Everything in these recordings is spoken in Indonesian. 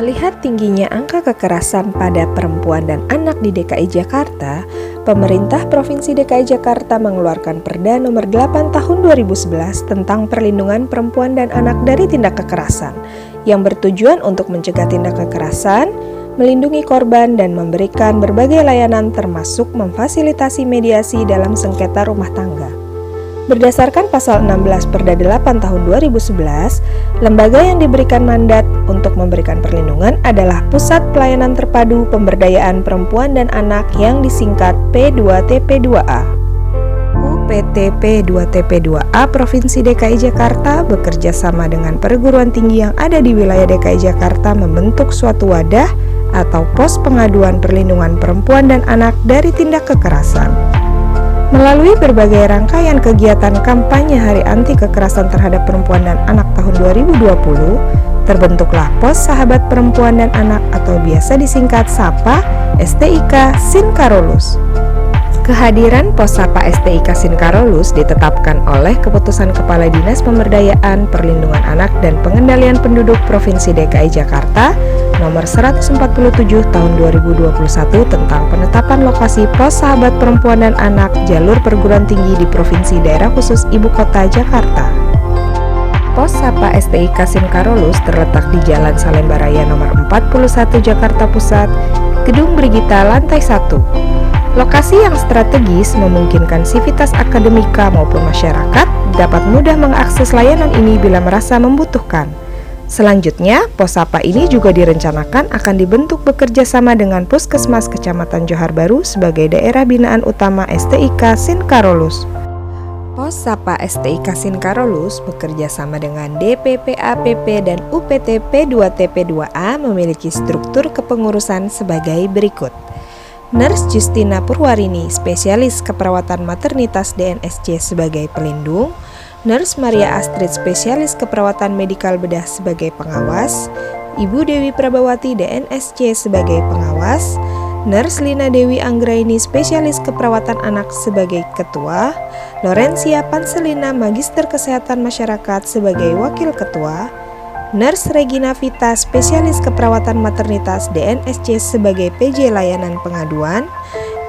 Melihat tingginya angka kekerasan pada perempuan dan anak di DKI Jakarta, pemerintah Provinsi DKI Jakarta mengeluarkan Perda Nomor 8 Tahun 2011 tentang perlindungan perempuan dan anak dari tindak kekerasan, yang bertujuan untuk mencegah tindak kekerasan, melindungi korban, dan memberikan berbagai layanan termasuk memfasilitasi mediasi dalam sengketa rumah tangga. Berdasarkan pasal 16 Perda 8 tahun 2011, lembaga yang diberikan mandat untuk memberikan perlindungan adalah Pusat Pelayanan Terpadu Pemberdayaan Perempuan dan Anak yang disingkat P2TP2A. UPT P2TP2A Provinsi DKI Jakarta bekerja sama dengan perguruan tinggi yang ada di wilayah DKI Jakarta membentuk suatu wadah atau pos pengaduan perlindungan perempuan dan anak dari tindak kekerasan. Melalui berbagai rangkaian kegiatan kampanye Hari Anti Kekerasan Terhadap Perempuan dan Anak tahun 2020, terbentuklah Pos Sahabat Perempuan dan Anak atau biasa disingkat SAPA STIK Sinkarolus. Kehadiran Pos SAPA STIK Sinkarolus ditetapkan oleh Keputusan Kepala Dinas Pemberdayaan Perlindungan Anak dan Pengendalian Penduduk Provinsi DKI Jakarta Nomor 147 Tahun 2021 tentang penetapan lokasi Pos Sahabat Perempuan dan Anak jalur perguruan tinggi di Provinsi Daerah Khusus Ibu Kota Jakarta. Pos SAPA STIK Sinkarolus terletak di Jalan Salemba Raya Nomor 41 Jakarta Pusat, Gedung Brigita Lantai 1. Lokasi yang strategis memungkinkan sivitas akademika maupun masyarakat dapat mudah mengakses layanan ini bila merasa membutuhkan. Selanjutnya, Pos SAPA ini juga direncanakan akan dibentuk bekerja sama dengan Puskesmas Kecamatan Johar Baru sebagai daerah binaan utama STIK Sinkarolus. Pos SAPA STIK Sinkarolus bekerja sama dengan DPPAPP dan UPT P2TP2A memiliki struktur kepengurusan sebagai berikut. Nurse Justina Purwarini, spesialis keperawatan maternitas DNSC sebagai pelindung, Nurse Maria Astrid, spesialis keperawatan medikal bedah sebagai pengawas, Ibu Dewi Prabawati DNSC sebagai pengawas, Nurse Lina Dewi Anggraini, spesialis keperawatan anak sebagai ketua, Lorencia Panselina, Magister Kesehatan Masyarakat sebagai wakil ketua, Nurse Regina Vita, spesialis keperawatan maternitas DNSC sebagai PJ Layanan Pengaduan,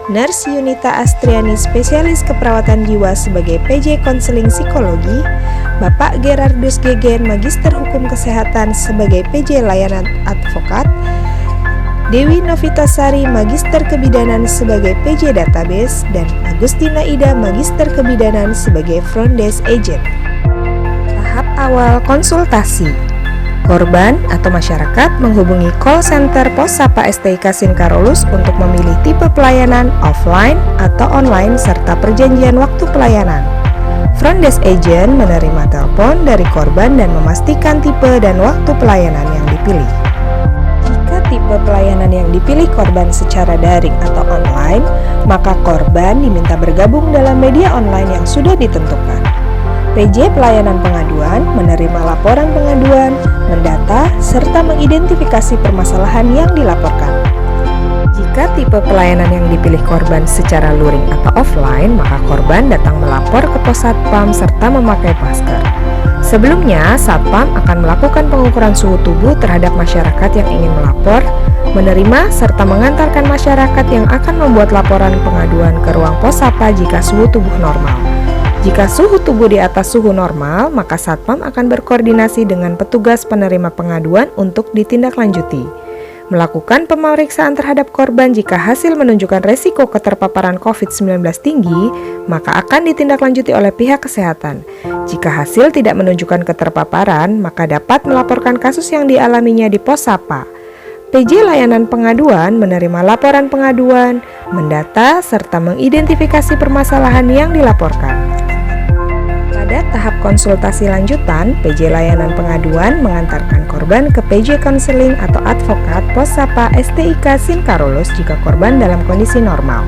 Nurse Yunita Astriani, spesialis keperawatan jiwa sebagai PJ Konseling Psikologi, Bapak Gerardus Gegen, Magister Hukum Kesehatan sebagai PJ Layanan Advokat, Dewi Novitasari, Magister Kebidanan sebagai PJ Database, dan Agustina Ida, Magister Kebidanan sebagai Front Desk Agent. Tahap awal konsultasi. Korban atau masyarakat menghubungi call center Pos SAPA STIK Sinkarolus untuk memilih tipe pelayanan offline atau online serta perjanjian waktu pelayanan. Front Desk Agent menerima telepon dari korban dan memastikan tipe dan waktu pelayanan yang dipilih. Jika tipe pelayanan yang dipilih korban secara daring atau online, maka korban diminta bergabung dalam media online yang sudah ditentukan. PJ Pelayanan Pengaduan menerima laporan pengaduan, mendata, serta mengidentifikasi permasalahan yang dilaporkan. Jika tipe pelayanan yang dipilih korban secara luring atau offline, maka korban datang melapor ke pos Satpam serta memakai masker. Sebelumnya, Satpam akan melakukan pengukuran suhu tubuh terhadap masyarakat yang ingin melapor, menerima serta mengantarkan masyarakat yang akan membuat laporan pengaduan ke ruang pos SAPA jika suhu tubuh normal. Jika suhu tubuh di atas suhu normal, maka Satpam akan berkoordinasi dengan petugas penerima pengaduan untuk ditindaklanjuti. Melakukan pemeriksaan terhadap korban jika hasil menunjukkan resiko keterpaparan COVID-19 tinggi, maka akan ditindaklanjuti oleh pihak kesehatan. Jika hasil tidak menunjukkan keterpaparan, maka dapat melaporkan kasus yang dialaminya di Pos SAPA. PJ Layanan Pengaduan menerima laporan pengaduan, mendata, serta mengidentifikasi permasalahan yang dilaporkan. Pada tahap konsultasi lanjutan, PJ Layanan Pengaduan mengantarkan korban ke PJ Konseling atau Advokat Pos SAPA STIK Sinkarolus jika korban dalam kondisi normal.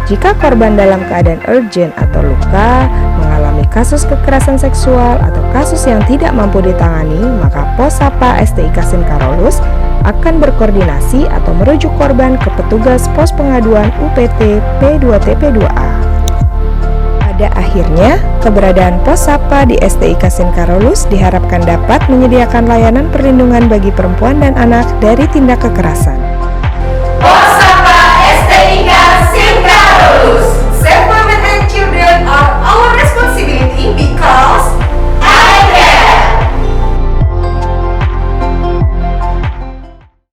Jika korban dalam keadaan urgent atau luka, mengalami kasus kekerasan seksual atau kasus yang tidak mampu ditangani, maka Pos SAPA STIK Sinkarolus akan berkoordinasi atau merujuk korban ke petugas Pos Pengaduan UPT P2TP2A. Pada akhirnya, keberadaan Pos Sapa di STI Kasin Karolus diharapkan dapat menyediakan layanan perlindungan bagi perempuan dan anak dari tindak kekerasan.